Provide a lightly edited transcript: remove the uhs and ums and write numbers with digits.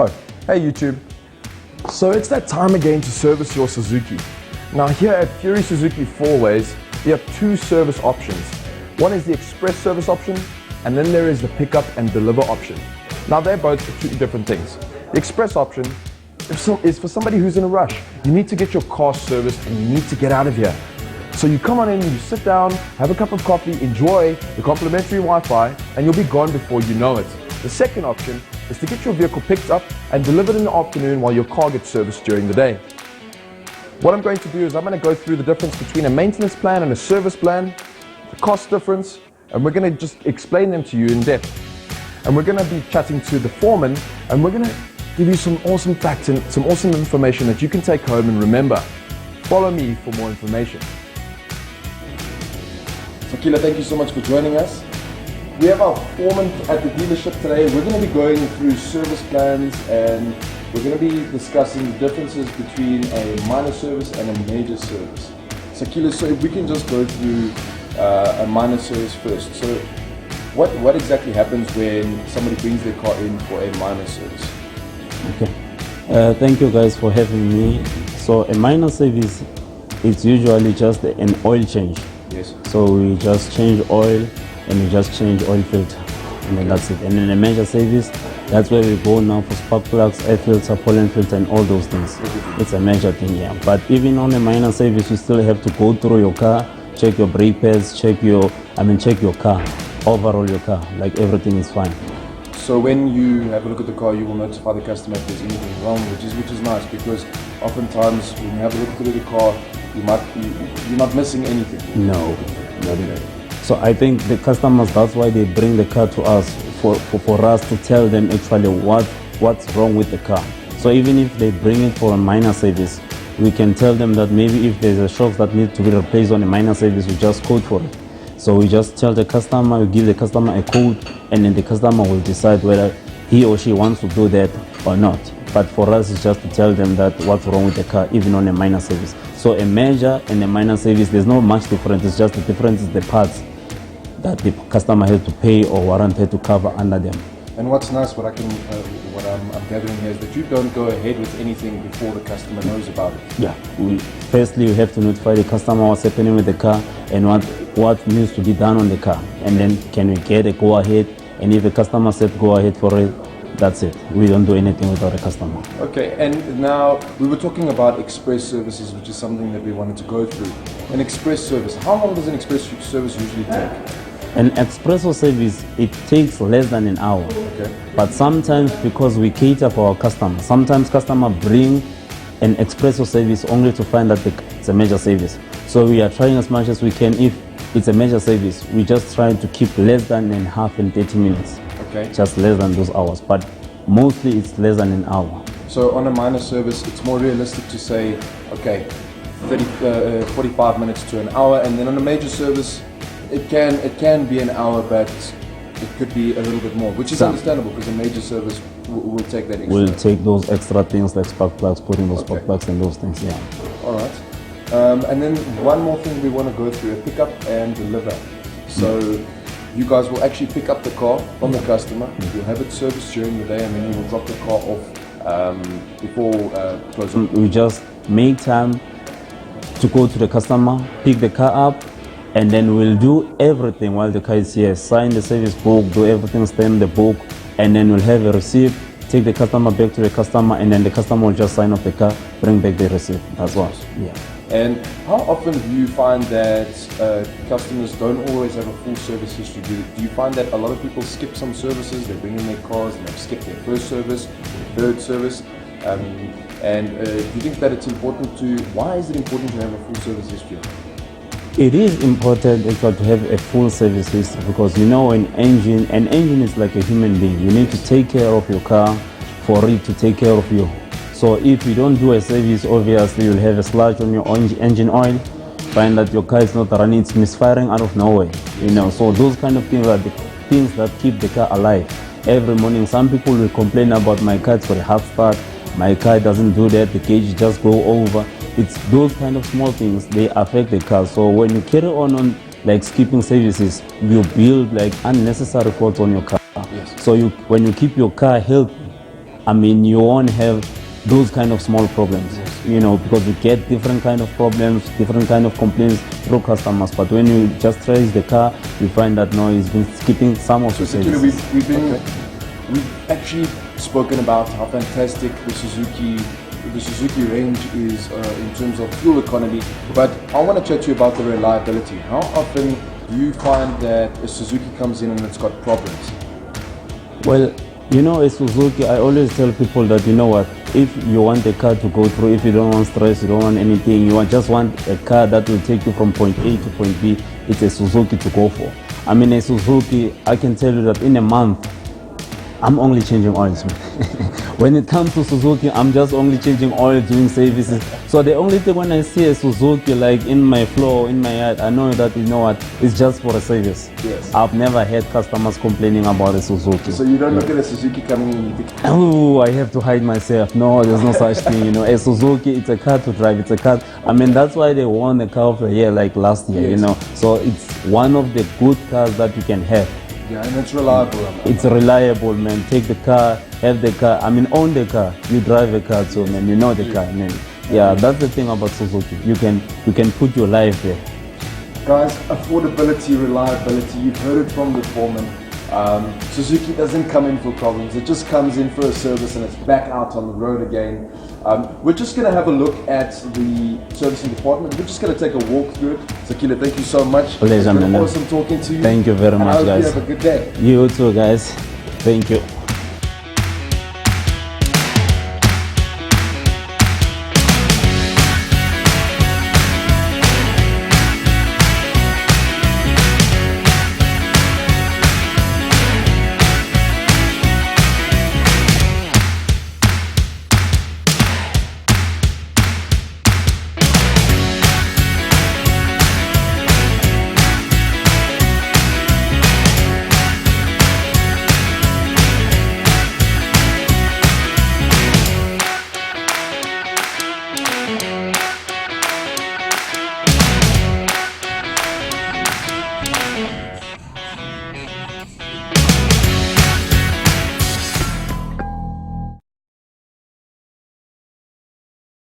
Oh, hey YouTube. So it's that time again to service your Suzuki. Now here at Fury Suzuki Fourways, we have two service options. One is the express service option, and then there is the pickup and deliver option. Now they're both two different things. The express option is for somebody who's in a rush. You need to get your car serviced and you need to get out of here. So you come on in, you sit down, have a cup of coffee, enjoy the complimentary Wi-Fi, and you'll be gone before you know it. The second option is to get your vehicle picked up and delivered in the afternoon while your car gets serviced during the day. What I'm going to do is I'm going to go through the difference between a maintenance plan and a service plan, the cost difference, and we're going to just explain them to you in depth. And we're going to be chatting to the foreman, and we're going to give you some awesome facts and some awesome information that you can take home and remember. Follow me for more information. So Kila, thank you so much for joining us. We have our foreman at the dealership today. We're going to be going through service plans and we're going to be discussing the differences between a minor service and a major service. So Kila, so if we can just go through a minor service first. So what exactly happens when somebody brings their car in for a minor service? Okay. Thank you guys for having me. So a minor service is usually just an oil change. Yes. So we just change oil and we just change oil filter, and then that's it. And then a major service, that's where we go now for spark plugs, air filter, pollen filter, and all those things. It's a major thing, yeah. But even on a minor service, you still have to go through your car, check your brake pads, check your car, overall your car, like everything is fine. So when you have a look at the car, you will notify the customer if there's anything wrong, which is nice, because oftentimes when you have a look through the car, you're not missing anything. No, not even. So I think the customers, that's why they bring the car to us, for us to tell them actually what's wrong with the car. So even if they bring it for a minor service, we can tell them that maybe if there's a shock that needs to be replaced on a minor service, we just code for it. So we just tell the customer, we give the customer a code, and then the customer will decide whether he or she wants to do that or not. But for us, it's just to tell them that what's wrong with the car, even on a minor service. So a major and a minor service, there's not much difference. It's just the difference is the parts that the customer had to pay or warrant had to cover under them. And what's nice, what I'm gathering here is that you don't go ahead with anything before the customer knows about it. Yeah. Firstly, you have to notify the customer what's happening with the car and what needs to be done on the car. And then can we get a go ahead? And if the customer said go ahead for it, that's it. We don't do anything without a customer. Okay, and now we were talking about express services, which is something that we wanted to go through. An express service, how long does an express service usually take? An espresso service, it takes less than an hour. Okay. But sometimes, because we cater for our customers, sometimes customers bring an espresso service only to find that it's a major service. So we are trying as much as we can. If it's a major service, we just try to keep less than an half and 30 minutes. Okay. Just less than those hours, but mostly it's less than an hour. So on a minor service, it's more realistic to say, okay, 45 minutes to an hour, and then on a major service, it can be an hour, but it could be a little bit more, which is understandable because a major service will take that extra. We'll take those extra things like spark plugs, putting those spark plugs and those things, yeah. All right. And then one more thing we want to go through, a pickup and deliver. So you guys will actually pick up the car from the customer, you'll have it serviced during the day, and then you will drop the car off before closing. We just make time to go to the customer, pick the car up, and then we'll do everything while the car is here. Sign the service book, do everything, stamp the book, and then we'll have a receipt, take the customer back to the customer, and then the customer will just sign off the car, bring back the receipt. That's what. Yeah. And how often do you find that customers don't always have a full service history? Do you find that a lot of people skip some services, they bring in their cars and they've skipped their first service, third service? And do you think that it's important why is it important to have a full service history? It is important actually to have a full service history, because you know an engine is like a human being. You need to take care of your car for it to take care of you. So if you don't do a service, obviously you'll have a sludge on your engine oil, find that your car is not running, it's misfiring out of nowhere. You know, so those kind of things are the things that keep the car alive. Every morning, some people will complain about my car, it's for a hard start, my car doesn't do that, the gauge just go over. It's those kind of small things, they affect the car. So when you carry on like skipping services, you build like unnecessary faults on your car. Yes. So when you keep your car healthy, I mean, you won't have those kind of small problems, you know, because you get different kind of problems, different kind of complaints through customers. But when you just trace the car, you find that no, it's been skipping some of the services. We've actually spoken about how fantastic the Suzuki range is in terms of fuel economy, but I want to chat to you about the reliability. How often do you find that a Suzuki comes in and it's got problems? Well, you know, a Suzuki, I always tell people that, you know what, if you want a car to go through, if you don't want stress, you don't want anything, just want a car that will take you from point A to point B, it's a Suzuki to go for. I mean, a Suzuki, I can tell you that in a month, I'm only changing oils. When it comes to Suzuki, I'm just only changing oil, doing services. So the only thing when I see a Suzuki like in my floor, in my yard, I know that, you know what, it's just for a service. Yes. I've never had customers complaining about a Suzuki. So you don't look at a Suzuki coming in and you think, oh, I have to hide myself. No, there's no such thing. You know, a Suzuki, it's a car to drive. It's a car. I mean, that's why they won the car of the year like last year, yes. You know. So it's one of the good cars that you can have. yeah, and it's reliable. It's reliable, man. Take the car, have the car. I mean, own the car. You drive a car too, man. You know the car, man. Yeah, that's the thing about Suzuki. You can put your life there. Guys, affordability, reliability, you've heard it from the foreman. Suzuki doesn't come in for problems. It just comes in for a service and it's back out on the road again. We're just going to have a look at the servicing department. We're just going to take a walk through it. Sakila, thank you so much. Pleasure, it's been man. awesome talking to you. Thank you very much, I hope guys. you have a good day. You too, guys. Thank you.